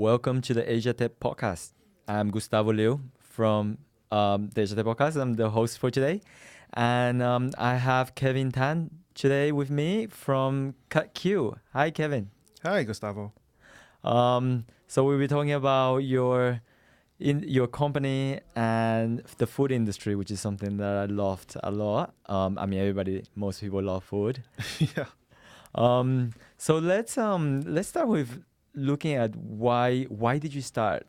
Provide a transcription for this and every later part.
Welcome to the Asia Tech Podcast. I'm Gustavo Liu from the Asia Tech Podcast. I'm the host for today. And I have Kevin Tan today with me from CutQ. Hi, Kevin. Hi, Gustavo. So we'll be talking about your company and the food industry, which is something that I loved a lot. Most people love food. Yeah. So let's start with looking at why did you start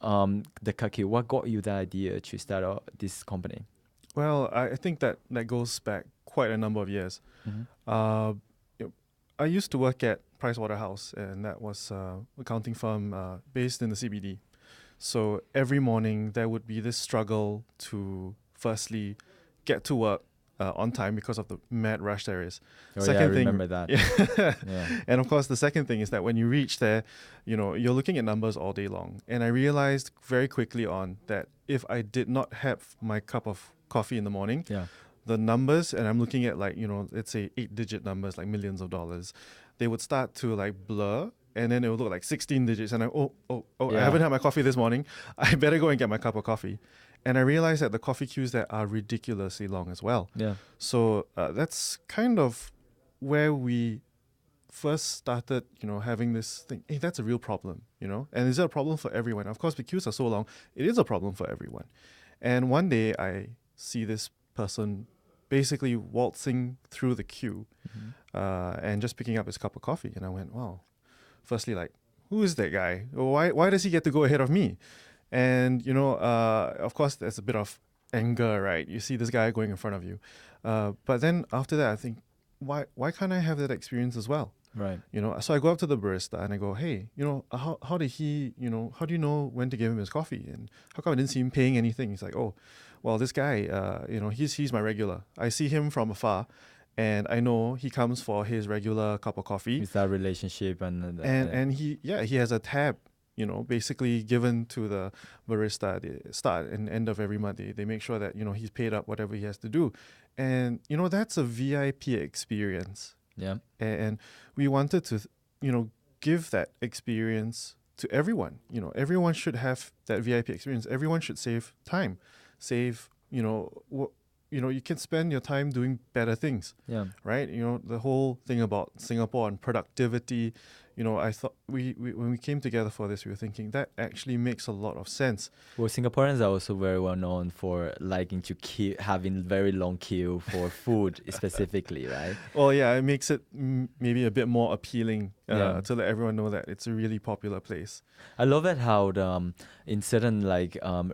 the CutQ? What got you the idea to start this company? Well, I think that goes back quite a number of years. Mm-hmm. You know, I used to work at Pricewaterhouse, and that was an accounting firm based in the CBD. So every morning there would be this struggle to firstly get to work on time because of the mad rush there is. Oh, yeah, I remember that. Yeah. Yeah. And of course, the second thing is that when you reach there, you're looking at numbers all day long. And I realized very quickly on that if I did not have my cup of coffee in the morning, Yeah. the numbers, and I'm looking at let's say 8-digit numbers, like millions of dollars, they would start to like blur. And then it would look like 16 digits. And I Yeah. haven't had my coffee this morning. I better go and get my cup of coffee. And I realized that the coffee queues there are ridiculously long as well. Yeah. So that's kind of where we first started, having this thing. Hey, that's a real problem, And is it a problem for everyone? Of course, the queues are so long. It is a problem for everyone. And one day I see this person basically waltzing through the queue and just picking up his cup of coffee. And I went, wow. Firstly, like, who is that guy? Why does he get to go ahead of me? And, of course, there's a bit of anger, right? You see this guy going in front of you. But then after that, I think, why can't I have that experience as well? Right. So I go up to the barista and I go, hey, how did he, how do you know when to give him his coffee? And how come I didn't see him paying anything? He's like, oh, well, this guy, he's my regular. I see him from afar. And I know he comes for his regular cup of coffee. It's that relationship And he has a tab, basically given to the barista at the start and end of every month. They make sure that, he's paid up whatever he has to do. And, that's a VIP experience. Yeah. And we wanted to, give that experience to everyone. Everyone should have that VIP experience. Everyone should save time, you can spend your time doing better things. Yeah. Right? The whole thing about Singapore and productivity, I thought when we came together for this, we were thinking that actually makes a lot of sense. Well, Singaporeans are also very well known for liking to having very long queue for food specifically, right? Well, yeah, it makes it maybe a bit more appealing Yeah. to let everyone know that it's a really popular place. I love it how in certain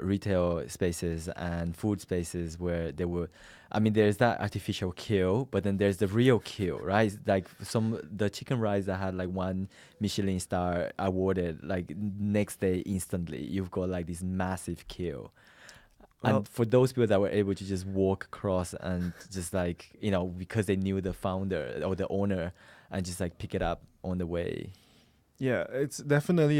retail spaces and food spaces where there's that artificial queue, but then there's the real queue, right? It's like the chicken rice that had like one Michelin star awarded, like next day instantly, you've got like this massive queue. Well, And for those people that were able to just walk across and just because they knew the founder or the owner and just like pick it up on the way. yeah, it's definitely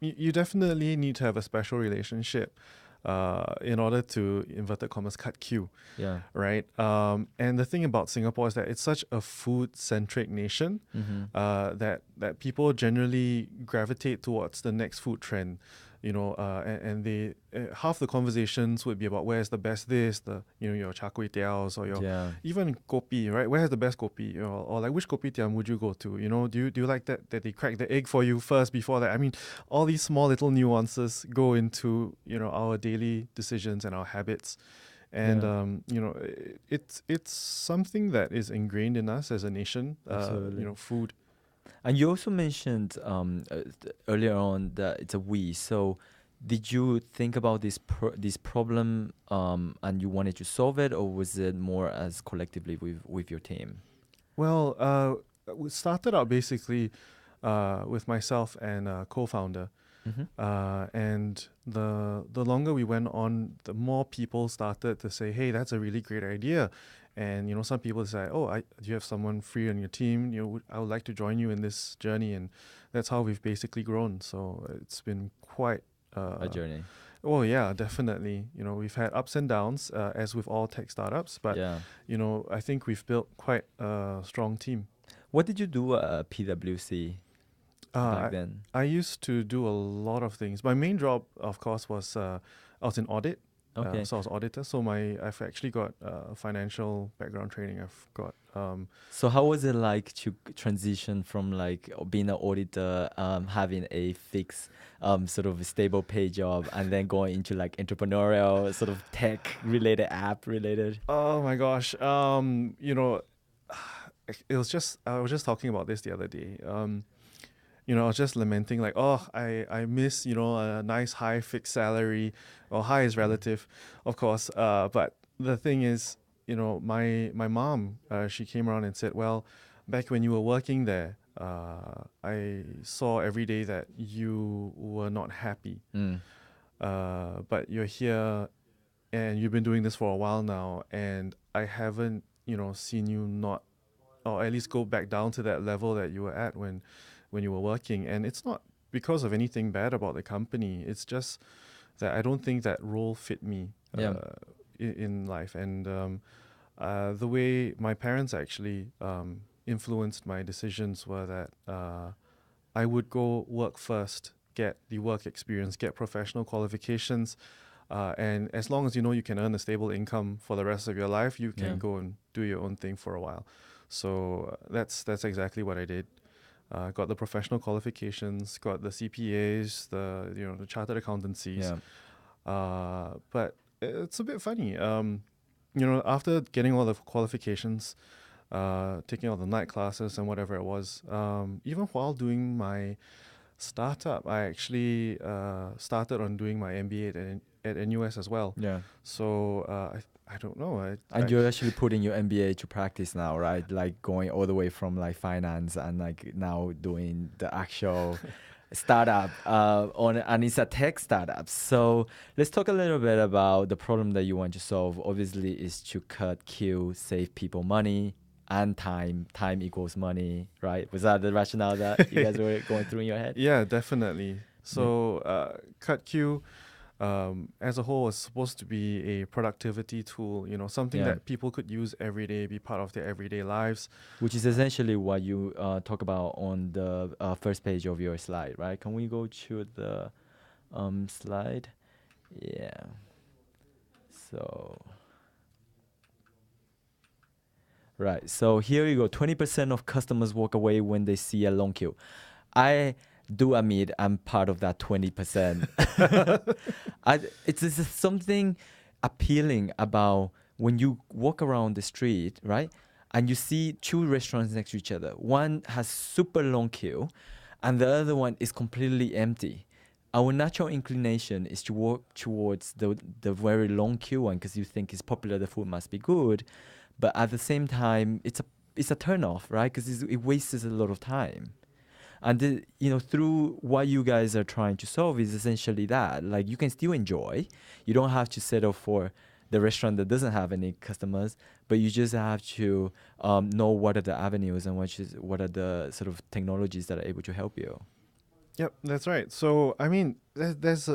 you definitely need to have a special relationship in order to, inverted commas, cut queue. Yeah. Right. And the thing about Singapore is that it's such a food-centric nation that people generally gravitate towards the next food trend. And they half the conversations would be about where's the best your char kway teows or your even kopi, right? Where's the best kopi, or like which kopitiam would you go to? Do you like that they crack the egg for you first before that? I mean, all these small little nuances go into our daily decisions and our habits. And it's something that is ingrained in us as a nation. Absolutely. Food. And you also mentioned earlier on that it's a we. So did you think about this problem and you wanted to solve it, or was it more as collectively with your team? Well, we started out basically with myself and a co-founder. And the longer we went on, the more people started to say, hey, that's a really great idea. And, some people say, do you have someone free on your team? I would like to join you in this journey. And that's how we've basically grown. So it's been quite A journey. Oh, yeah, definitely. We've had ups and downs, as with all tech startups. But, Yeah. I think we've built quite a strong team. What did you do at PwC? back I, then? I used to do a lot of things. My main job, of course, was I was in audit. Okay. So I was auditor. So I've actually got financial background training. I've got So how was it like to transition from like being an auditor, having a fixed, sort of stable pay job, and then going into like entrepreneurial sort of tech related, app related? oh my gosh, it was just I was just talking about this the other day. I was just lamenting like, oh, I miss, a nice high fixed salary. Well, high is relative, of course. But the thing is, my mom, she came around and said, well, back when you were working there, I saw every day that you were not happy. Mm. But you're here and you've been doing this for a while now, and I haven't, seen you not, or at least go back down to that level that you were at when you were working. And it's not because of anything bad about the company. It's just that I don't think that role fit me Yeah. in life. And the way my parents actually influenced my decisions were that I would go work first, get the work experience, get professional qualifications. And as long as you can earn a stable income for the rest of your life, you can Yeah. go and do your own thing for a while. So that's exactly what I did. Got the professional qualifications, got the CPAs, the chartered accountancies. But it's a bit funny. After getting all the qualifications, taking all the night classes and whatever it was, even while doing my startup, I actually started on doing my MBA at NUS as well. Yeah. So I don't know. And you're actually putting your MBA to practice now, right? Like going all the way from like finance and like now doing the actual startup and it's a tech startup. So let's talk a little bit about the problem that you want to solve. Obviously, is to cut queue, save people money and time. Time equals money, right? Was that the rationale that you guys were going through in your head? Yeah, definitely. So CutQ, as a whole, is supposed to be a productivity tool. Something Yeah. that people could use every day, be part of their everyday lives. Which is essentially what you talk about on the first page of your slide, right? Can we go to the slide? Yeah. So, right. So here you go. 20% of customers walk away when they see a long queue. I do admit I'm part of that 20%. It's just something appealing about when you walk around the street, right? And you see two restaurants next to each other. One has super long queue and the other one is completely empty. Our natural inclination is to walk towards the very long queue one because you think it's popular, the food must be good. But at the same time, it's a turn off, right? Because it wastes a lot of time. And through what you guys are trying to solve is essentially that. Like you can still enjoy. You don't have to settle for the restaurant that doesn't have any customers, but you just have to know what are the avenues and what are the sort of technologies that are able to help you. Yep, that's right. So I mean, there's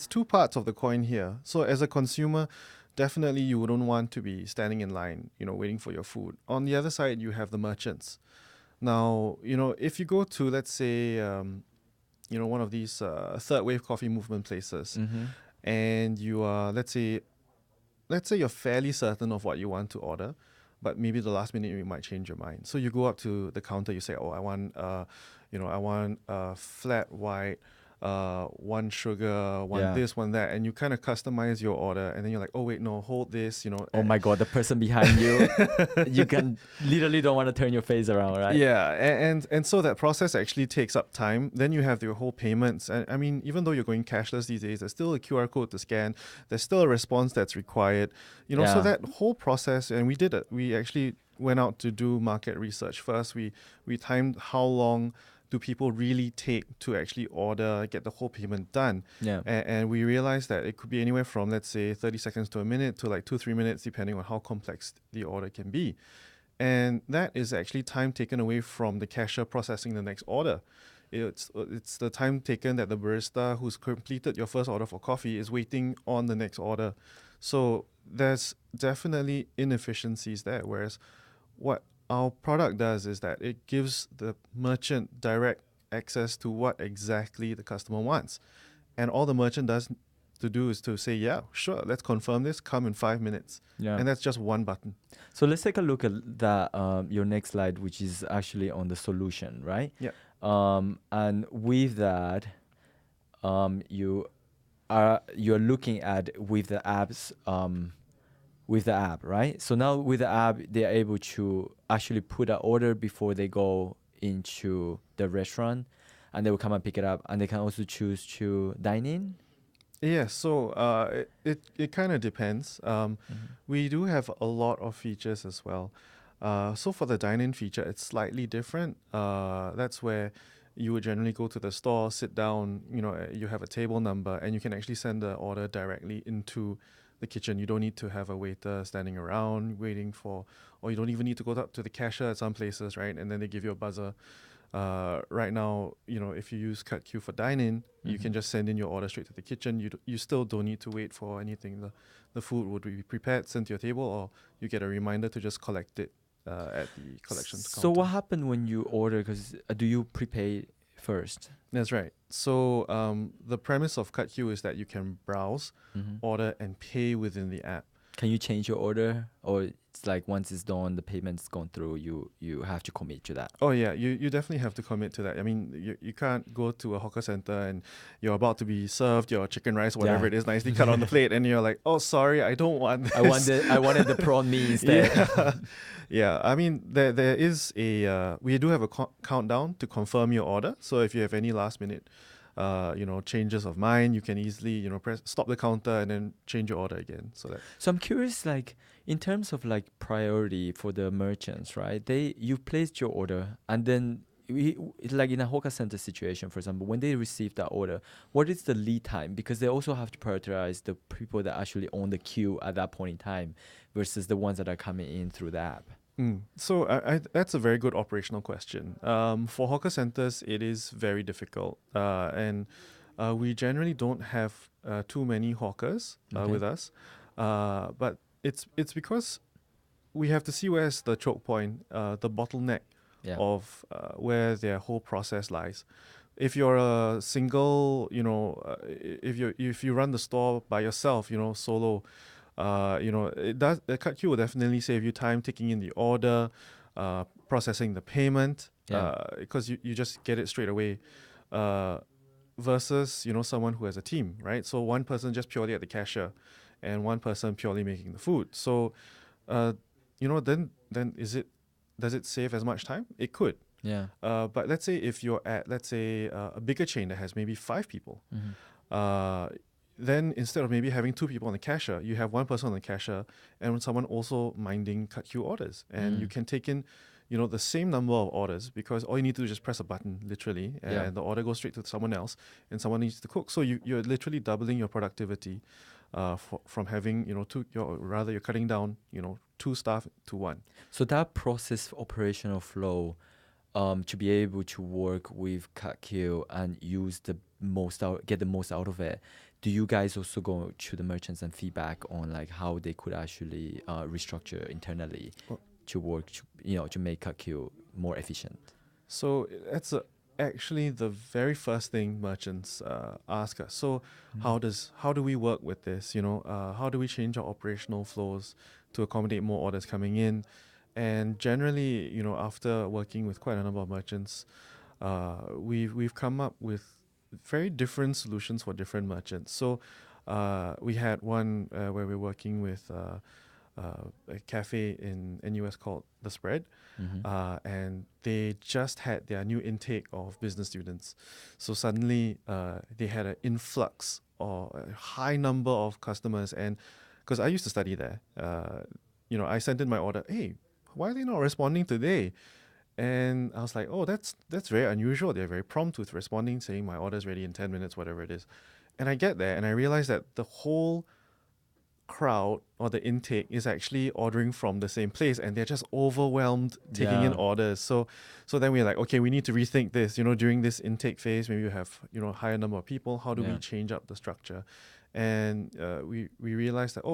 two parts of the coin here. So as a consumer, definitely you wouldn't want to be standing in line, waiting for your food. On the other side, you have the merchants. Now, if you go to, let's say, one of these third wave coffee movement places, Mm-hmm. and you are, let's say you're fairly certain of what you want to order, but maybe the last minute you might change your mind. So you go up to the counter, you say, "Oh, I want flat white, one sugar, one Yeah. this, one that," and you kind of customize your order, and then you're like, "Oh wait, no, hold this," Oh my God, the person behind you, you can literally don't want to turn your face around, right? Yeah, and so that process actually takes up time. Then you have your whole payments. And I mean, even though you're going cashless these days, there's still a QR code to scan. There's still a response that's required. So Yeah. that whole process, and we did it. We actually went out to do market research. First, we timed how long do people really take to actually order, get the whole payment done. Yeah. And we realized that it could be anywhere from, let's say, 30 seconds to a minute to like 2-3 minutes, depending on how complex the order can be. And that is actually time taken away from the cashier processing the next order. It's the time taken that the barista who's completed your first order for coffee is waiting on the next order. So there's definitely inefficiencies there. Whereas what our product does is that it gives the merchant direct access to what exactly the customer wants. And all the merchant does to do is to say, yeah, sure, let's confirm this, come in 5 minutes. Yeah. And that's just one button. So let's take a look at that your next slide, which is actually on the solution, right? Yeah. And with that, you're looking at with the apps, with the app, right? So now with the app, they're able to actually put an order before they go into the restaurant, and they will come and pick it up, and they can also choose to dine in. Yeah, so it kind of depends. We do have a lot of features as well. So for the dine-in feature, it's slightly different. That's where you would generally go to the store, sit down, you have a table number, and you can actually send the order directly into the kitchen. You don't need to have a waiter standing around waiting for, or you don't even need to go up to the cashier at some places, right? And then they give you a buzzer. Right now, if you use CutQ for dine-in, you can just send in your order straight to the kitchen. You still don't need to wait for anything. The food would be prepared, sent to your table, or you get a reminder to just collect it at the collections counter. So what happened when you order? Because do you prepay first? That's right. So the premise of CutQ is that you can browse, order, and pay within the app. Can you change your order, or it's like once it's done, the payment's gone through, you have to commit to that? Oh yeah, you definitely have to commit to that. I mean, you can't go to a hawker center and you're about to be served your chicken rice, whatever it is, nicely cut on the plate, and you're like, oh sorry, I don't want this. I wanted the prawn mee instead. Yeah. I mean, there is we do have a countdown to confirm your order. So if you have any last minute changes of mind, you can easily, stop the counter and then change your order again. So I'm curious, like in terms of like priority for the merchants, right? You placed your order, and then like in a hawker center situation, for example, when they receive that order, what is the lead time? Because they also have to prioritize the people that actually own the queue at that point in time versus the ones that are coming in through the app. So that's a very good operational question. For hawker centers, it is very difficult, and we generally don't have too many hawkers with us. But it's because we have to see where's the choke point, the bottleneck of where their whole process lies. If you're a single, if you run the store by yourself, solo. The CutQ will definitely save you time taking in the order, processing the payment, because you just get it straight away, versus doing who has a team, right? So one person just purely at the cashier, and one person purely making the food. So, then does it save as much time? It could. Yeah. But let's say if you're at a bigger chain that has maybe 5 people. Then instead of maybe having 2 people on the cashier, you have one person on the cashier and someone also minding CutQ orders. And you can take in, the same number of orders, because all you need to do is just press a button, literally, and the order goes straight to someone else, and someone needs to cook. So you're literally doubling your productivity from having, you're cutting down, 2 staff to 1. So that process operational flow, to be able to work with CutQ and get the most out of it, do you guys also go to the merchants and feedback on like how they could actually restructure internally to work to make CutQ more efficient? So that's actually the very first thing merchants ask us. So how do we work with this? How do we change our operational flows to accommodate more orders coming in? And generally, after working with quite a number of merchants, we've come up with very different solutions for different merchants. So we had one where we're working with a cafe in NUS called The Spread, and they just had their new intake of business students. So suddenly they had an influx or a high number of customers, and because I used to study there, I sent in my order, hey, why are they not responding today? And I was like, oh, that's very unusual. They're very prompt with responding, saying my order's ready in 10 minutes, whatever it is. And I get there and I realize that the whole crowd or the intake is actually ordering from the same place, and they're just overwhelmed taking in orders. So then we're like, okay, we need to rethink this. During this intake phase, maybe you have a higher number of people. How do we change up the structure? And we realized that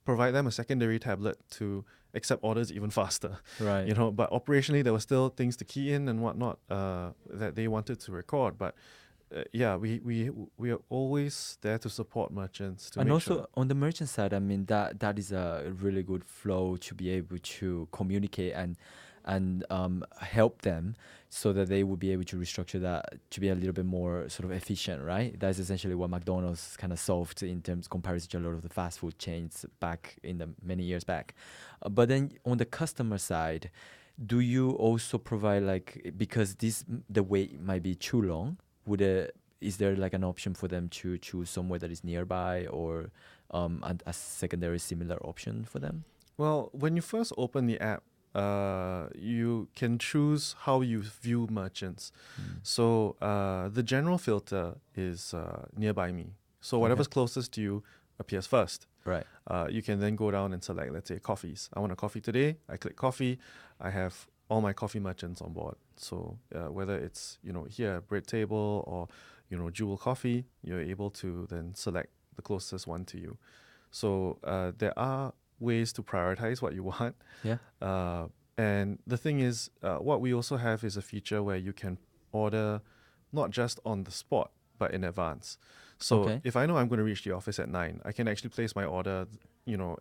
provide them a secondary tablet to accept orders even faster. Right. You know, but operationally there were still things to key in and whatnot that they wanted to record. But yeah, we are always there to support merchants to And make also sure. on the merchant side, I mean that is a really good flow to be able to communicate and help them so that they will be able to restructure that to be a little bit more sort of efficient, right? That's essentially what McDonald's kind of solved in terms comparison to a lot of the fast food chains back in the many years back. But then on the customer side, do you also provide like because the wait might be too long? Would it is there like an option for them to choose somewhere that is nearby or a secondary similar option for them? Well, when you first open the app, you can choose how you view merchants. Mm. So the general filter is nearby me. So whatever's closest to you appears first. Right. You can then go down and select, let's say, coffees. I want a coffee today. I click coffee. I have all my coffee merchants on board. So whether it's here Bread Table or Jewel Coffee, you're able to then select the closest one to you. So there are ways to prioritize what you want. Yeah. And the thing is, what we also have is a feature where you can order not just on the spot, but in advance. So if I know I'm going to reach the office at 9, I can actually place my order,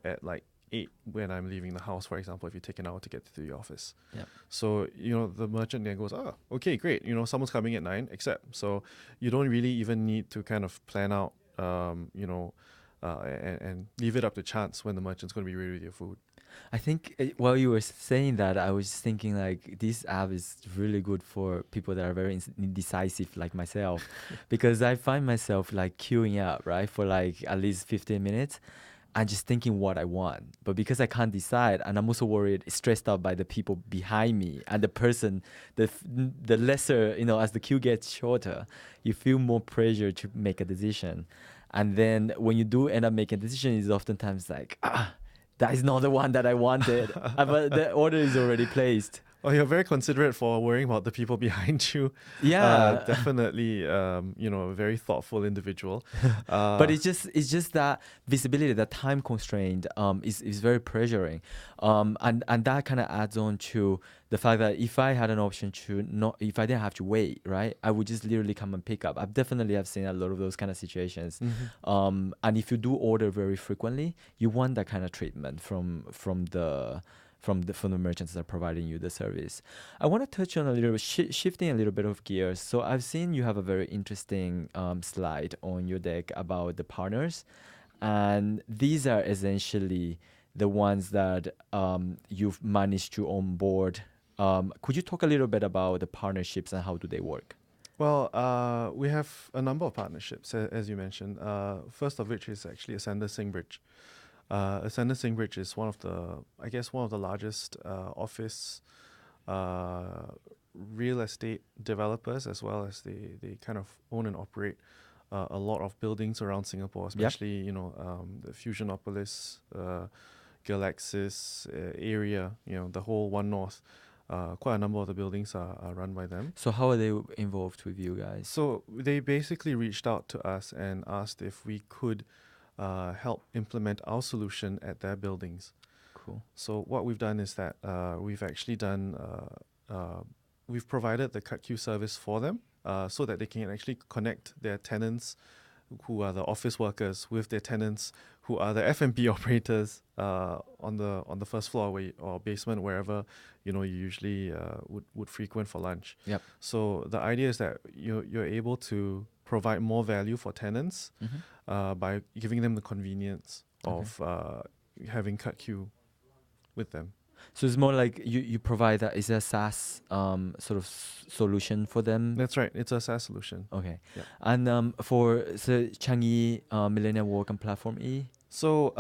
at like 8 when I'm leaving the house, for example, if you take an hour to get to the office. Yeah. So, the merchant then goes, okay, great. Someone's coming at 9, accept. So you don't really even need to kind of plan out, and leave it up to chance when the merchant's going to be ready with your food. I think while you were saying that, I was thinking like this app is really good for people that are very indecisive like myself, because I find myself like queuing up, right, for like at least 15 minutes and just thinking what I want. But because I can't decide, and I'm also worried, stressed out by the people behind me and the person, the lesser, as the queue gets shorter, you feel more pressure to make a decision. And then when you do end up making a decision, it's oftentimes like, that is not the one that I wanted, but the order is already placed. Oh, you're very considerate for worrying about the people behind you. Yeah, definitely. A very thoughtful individual. but it's just that visibility, that time constraint, is very pressuring, and that kind of adds on to the fact that if I had an option if I didn't have to wait, right, I would just literally come and pick up. I've definitely seen a lot of those kind of situations. Mm-hmm. And if you do order very frequently, you want that kind of treatment from the merchants that are providing you the service. I want to touch on a little bit, shifting a little bit of gears. So I've seen you have a very interesting slide on your deck about the partners, and these are essentially the ones that you've managed to onboard. Could you talk a little bit about the partnerships and how do they work? Well, we have a number of partnerships, as you mentioned. First of which is actually Ascender Singbridge. Ascender Singbridge is one of the largest office real estate developers, as well as they kind of own and operate a lot of buildings around Singapore, especially the Fusionopolis, Galaxis area, the whole One North. Quite a number of the buildings are run by them. So how are they involved with you guys? So they basically reached out to us and asked if we could help implement our solution at their buildings. Cool. So what we've done is that we've actually we've provided the CutQ service for them so that they can actually connect their tenants, who are the office workers, with their tenants, who are the F&B operators on the first floor or basement, wherever you usually would frequent for lunch. Yep. So the idea is that you're able to provide more value for tenants by giving them the convenience of having CutQ with them. So it's more like you provide that is a SaaS sort of solution for them. That's right. It's a SaaS solution. Okay. Yeah. And for Changi Millennial Walk and Platform E. So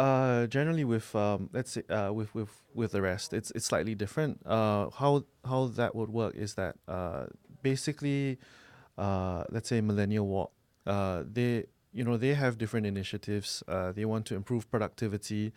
generally with let's say with the rest, it's slightly different. How that would work is that basically let's say Millennial Walk, they have different initiatives. They want to improve productivity.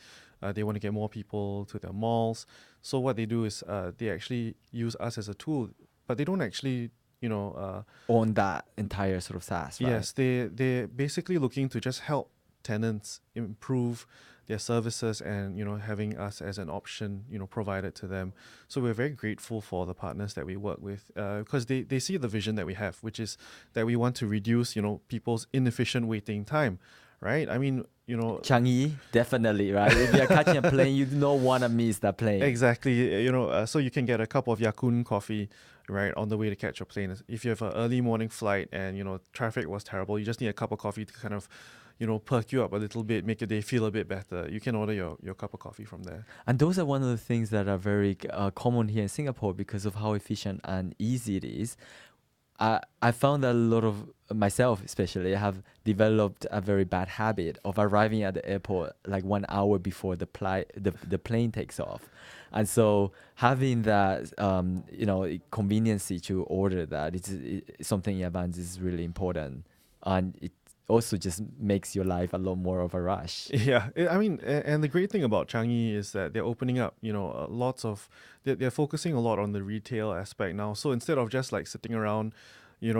They want to get more people to their malls. So what they do is they actually use us as a tool, but they don't actually on that entire sort of SaaS, right? Yes, they're basically looking to just help tenants improve their services and, having us as an option, provided to them. So we're very grateful for the partners that we work with, because they see the vision that we have, which is that we want to reduce, people's inefficient waiting time, right? I mean, Changi, definitely, right? If you're catching a plane, you don't want to miss that plane. exactly, so you can get a cup of Ya-Kun coffee, right, on the way to catch your plane. If you have an early morning flight and, traffic was terrible, you just need a cup of coffee to kind of, perk you up a little bit, make your day feel a bit better. You can order your cup of coffee from there. And those are one of the things that are very common here in Singapore because of how efficient and easy it is. I found that a lot of myself, especially, have developed a very bad habit of arriving at the airport like 1 hour before the plane takes off, and so having that convenience to order that it's something in advance is really important, and it also just makes your life a lot more of a rush. Yeah, I mean, and the great thing about Changi is that they're opening up, lots of, they're focusing a lot on the retail aspect now. So instead of just like sitting around,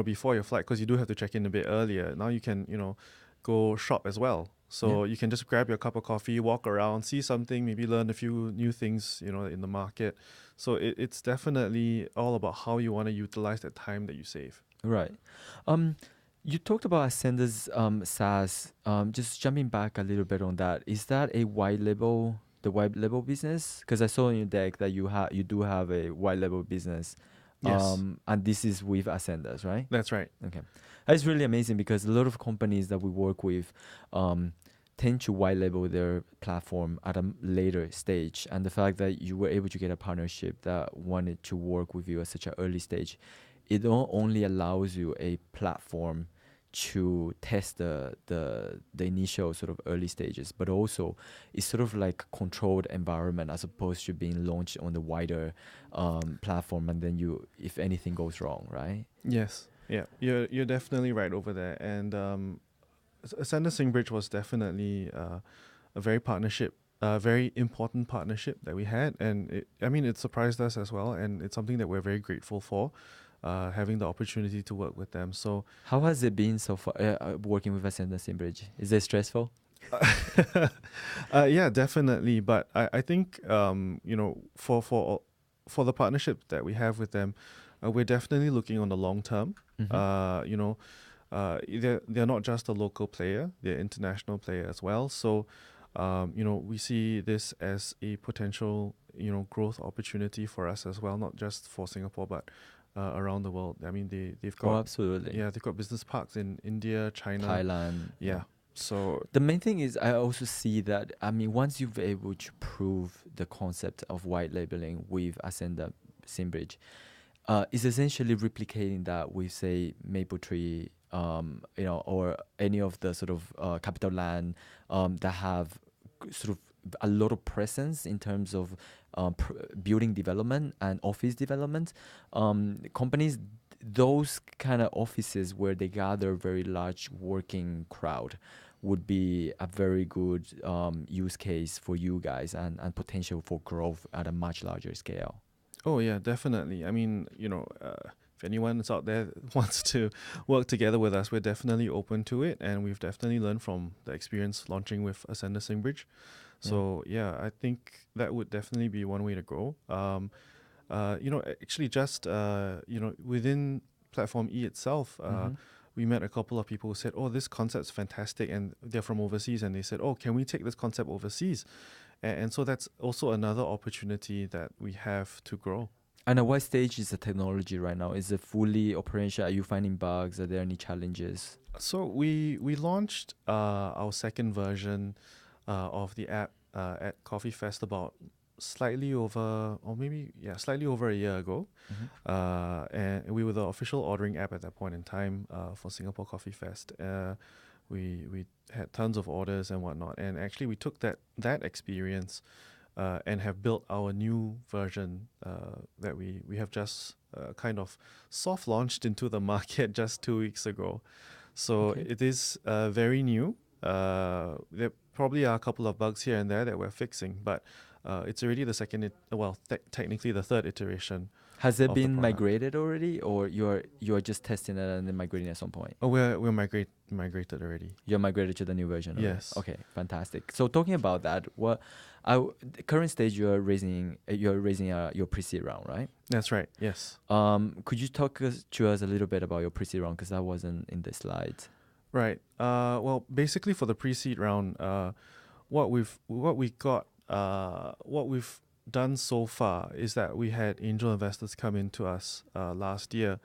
before your flight, because you do have to check in a bit earlier, now you can, go shop as well. So you can just grab your cup of coffee, walk around, see something, maybe learn a few new things, in the market. So it's definitely all about how you want to utilize that time that you save. Right. You talked about Ascenda's SaaS. Just jumping back a little bit on that, is that the white label business? Because I saw in your deck that you do have a white label business. Yes. And this is with Ascendas, right? That's right. Okay. That's really amazing because a lot of companies that we work with tend to white label their platform at a later stage. And the fact that you were able to get a partnership that wanted to work with you at such an early stage, it not only allows you a platform to test the initial sort of early stages, but also it's sort of like a controlled environment as opposed to being launched on the wider platform, and then if anything goes wrong, right? Yes. Yeah, you're definitely right over there. And Ascenda Singbridge was definitely a very important partnership that we had, and it surprised us as well, and it's something that we're very grateful for. Having the opportunity to work with them. So how has it been so far working with Ascenda Singbridge? Is it stressful? Yeah, definitely. But I think for the partnership that we have with them, we're definitely looking on the long term. Mm-hmm. They're not just a local player; they're an international player as well. So we see this as a potential growth opportunity for us as well, not just for Singapore, but around the world. I mean, they've got absolutely. Yeah, they've got business parks in India, China, Thailand. Yeah. So the main thing is I also see that, once you've been able to prove the concept of white labeling with Ascenda Singbridge, it's essentially replicating that with, say, Mapletree, or any of the sort of capital land that have sort of a lot of presence in terms of building development and office development. Companies, those kind of offices where they gather very large working crowd would be a very good use case for you guys and potential for growth at a much larger scale. Oh yeah, definitely. I mean, if anyone is out there that wants to work together with us, we're definitely open to it, and we've definitely learned from the experience launching with Ascenda Singbridge. So yeah, I think that would definitely be one way to grow. Actually, just within Platform E itself, we met a couple of people who said, "Oh, this concept's fantastic," and they're from overseas, and they said, "Oh, can we take this concept overseas?" And so that's also another opportunity that we have to grow. And at what stage is the technology right now? Is it fully operational? Are you finding bugs? Are there any challenges? So we launched our second version of the app at Coffee Fest about slightly over a year ago. And we were the official ordering app at that point in time for Singapore Coffee Fest. We had tons of orders and whatnot, and actually we took that experience and have built our new version that we have just kind of soft launched into the market just 2 weeks ago. So it is very new. There probably are a couple of bugs here and there that we're fixing, but it's already the second, technically the third iteration. Has it of the been product. migrated already, or you're just testing it and then migrating at some point? Oh, we're migrated already. You're migrated to the new version already? Yes. Okay, fantastic. So talking about that, the current stage you're raising your pre-seed round, right? That's right. Yes. Could you talk to us a little bit about your pre-seed round, because that wasn't in the slides? Right. Well, basically for the pre-seed round, what we've done so far is that we had angel investors come into us last year,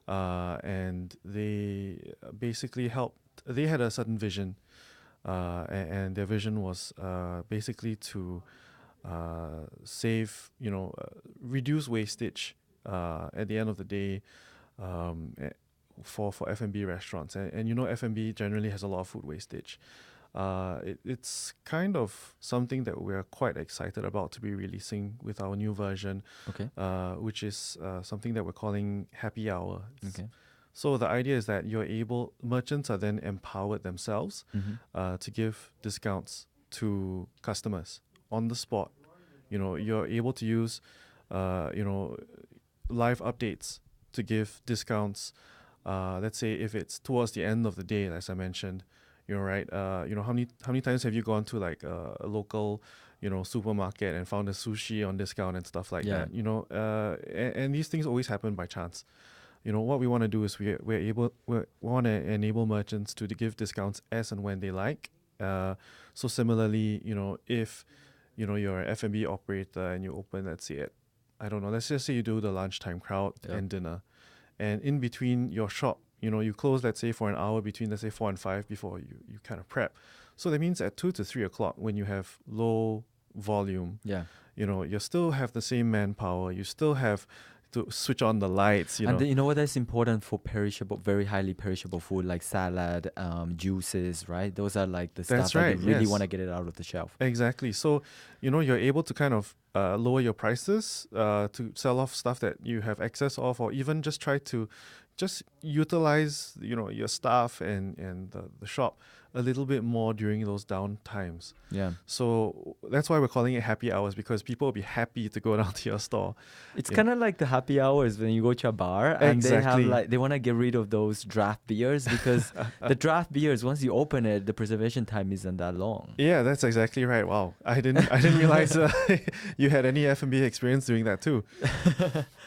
and they basically helped. They had a certain vision, and their vision was basically to save, reduce wastage at the end of the day, for F&B restaurants. And F&B generally has a lot of food wastage. It's kind of something that we're quite excited about to be releasing with our new version, Okay. which is something that we're calling Happy Hour. Okay. So the idea is that merchants are then empowered themselves to give discounts to customers on the spot. You're able to use, live updates to give discounts. Let's say if it's towards the end of the day, as I mentioned, right? How many times have you gone to like a local, supermarket and found a sushi on discount and stuff like that? And these things always happen by chance. What we want to do is we want to enable merchants to give discounts as and when they like. So similarly, if you're an F&B operator and you open, let's say let's just say you do the lunchtime crowd and dinner, and in between your shop, you close, let's say, for an hour between, let's say, 4 and 5 before you kind of prep. So that means at 2 to 3 o'clock, when you have low volume, you still have the same manpower, you still have to switch on the lights, And you know what is important for very highly perishable food like salad, juices, right? Those are like the stuff that you really want to get it out of the shelf. Exactly. So, you're able to kind of lower your prices to sell off stuff that you have excess of, or even just try to just utilize, your staff and the shop a little bit more during those down times. Yeah. So that's why we're calling it happy hours, because people will be happy to go down to your store. It's kind of like the happy hours when you go to a bar and they want to get rid of those draft beers, because the draft beers, once you open it, the preservation time isn't that long. Yeah, that's exactly right. Wow, I didn't realize you had any F&B experience doing that too.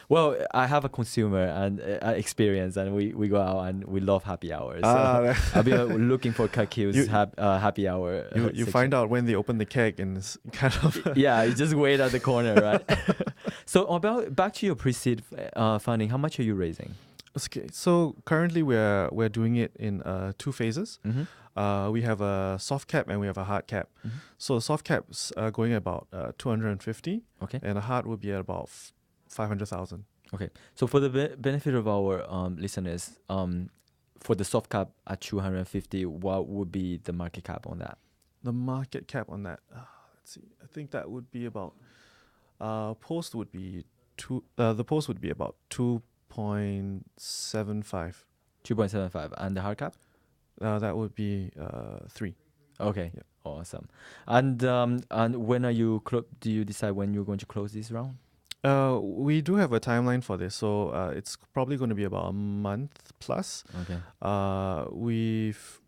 Well, I have a consumer and experience, and we go out and we love happy hours. So I'll be looking for CutQ's happy hour. You find out when they open the keg, and it's kind of yeah, you just wait at the corner, right? So back to your pre-seed funding, how much are you raising? Okay, so currently we're doing it in 2 phases. We have a soft cap and we have a hard cap. So the soft cap's going at about 250, and a hard would be at about 500,000. Okay, so for the benefit of our listeners, for the soft cap at 250, what would be the market cap on that? The market cap on that, let's see. I think that would be about post would be the post would be about 2.75. 2.75, and the hard cap? That would be 3. Okay, yeah. Awesome. And when do you decide when you're going to close this round? We do have a timeline for this, so it's probably going to be about a month plus. Okay. We've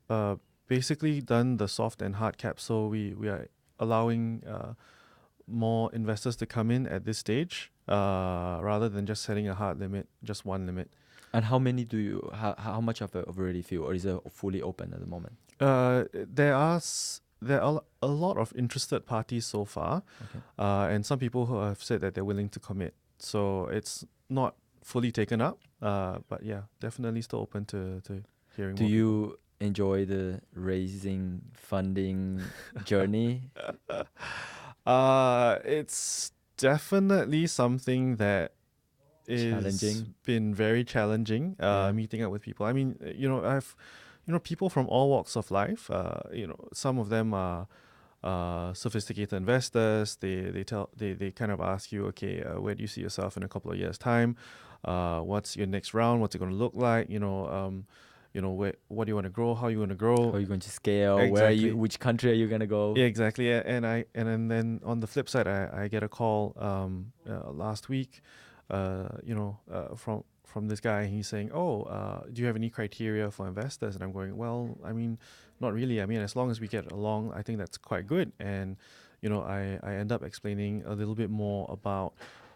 basically done the soft and hard cap, so we are allowing more investors to come in at this stage, rather than just setting a hard limit, just one limit. And how many how much of it already filled, or is it fully open at the moment? There are a lot of interested parties so far, and some people who have said that they're willing to commit. So it's not fully taken up, but yeah, definitely still open to hearing. Do you enjoy the raising funding journey? It's definitely something that is been very challenging. Meeting up with people. I mean, I've people from all walks of life. Some of them are sophisticated investors. They kind of ask you, okay, where do you see yourself in a couple of years' time? What's your next round? What's it going to look like? What do you want to grow? How you want to grow? How are you going to scale? Exactly. Where are you? Which country are you going to go? Yeah, exactly. And then on the flip side, I get a call last week from this guy. He's saying, "Oh, do you have any criteria for investors?" And I'm going, "Well, I mean, not really. I mean, as long as we get along, I think that's quite good." And I end up explaining a little bit more about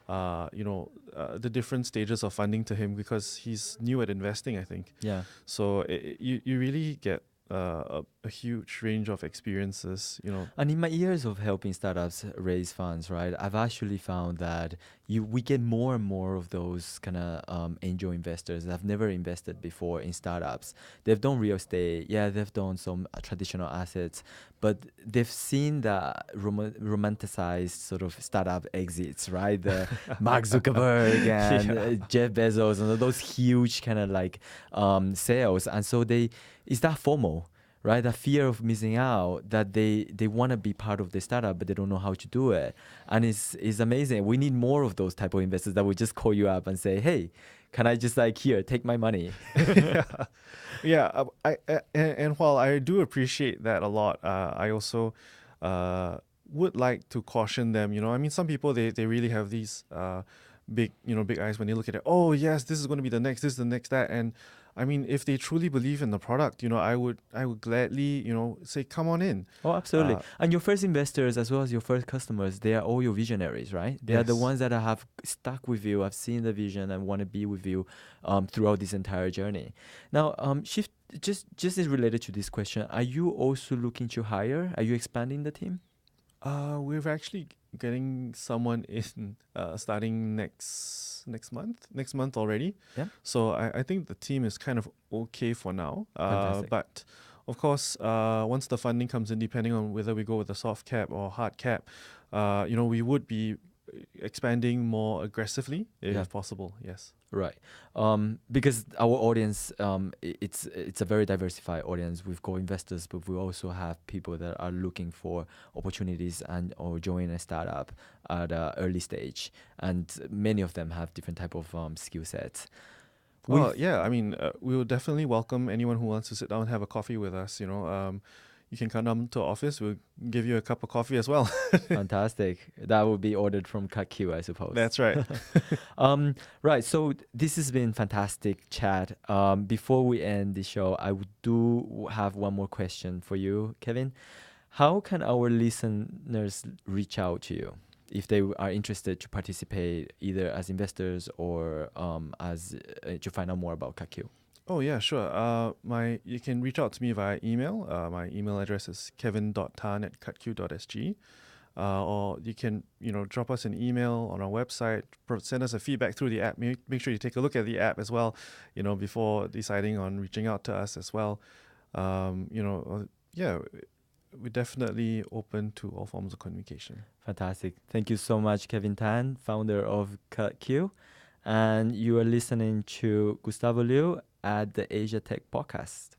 the different stages of funding to him, because he's new at investing, I think. Yeah. So you really get a huge range of experiences. And in my years of helping startups raise funds, right, I've actually found that we get more and more of those kind of angel investors that have never invested before in startups. They've done real estate, yeah, they've done some traditional assets, but they've seen the romanticized sort of startup exits, right? The Mark Zuckerberg and Jeff Bezos and those huge kind of like sales, and so it's that FOMO, right? That fear of missing out, that they want to be part of the startup, but they don't know how to do it. And it's amazing. We need more of those type of investors that will just call you up and say, hey, can I just here, take my money? Yeah. And while I do appreciate that a lot, I also would like to caution them. I mean, some people, they really have these big eyes when they look at it. Oh yes, this is going to be the next, this is the next, that. And I mean, if they truly believe in the product, I would gladly, say, come on in. Oh, absolutely. And your first investors, as well as your first customers, they are all your visionaries, right? They are the ones that have stuck with you, have seen the vision, and want to be with you throughout this entire journey. Now, Shift, just is related to this question. Are you also looking to hire? Are you expanding the team? We're actually getting someone in starting next month already. Yeah. So I think the team is kind of okay for now. But of course, once the funding comes in, depending on whether we go with a soft cap or hard cap, we would be expanding more aggressively if possible. Yes. Right. Because our audience, it's a very diversified audience. We've got investors, but we also have people that are looking for opportunities or join a startup at an early stage, and many of them have different type of skill sets. Well, yeah. I mean, we will definitely welcome anyone who wants to sit down and have a coffee with us. You can come down to our office. We'll give you a cup of coffee as well. Fantastic. That will be ordered from CutQ, I suppose. That's right. Right. So this has been fantastic chat. Before we end the show, I do have one more question for you, Kevin. How can our listeners reach out to you if they are interested to participate either as investors or as to find out more about CutQ? Oh, yeah, sure. You can reach out to me via email. My email address is kevin.tan@cutq.sg. Or you can, drop us an email on our website, send us a feedback through the app. Make sure you take a look at the app as well, before deciding on reaching out to us as well. We're definitely open to all forms of communication. Fantastic. Thank you so much, Kevin Tan, founder of CutQ. And you are listening to Gustavo Liu at the Asia Tech Podcast.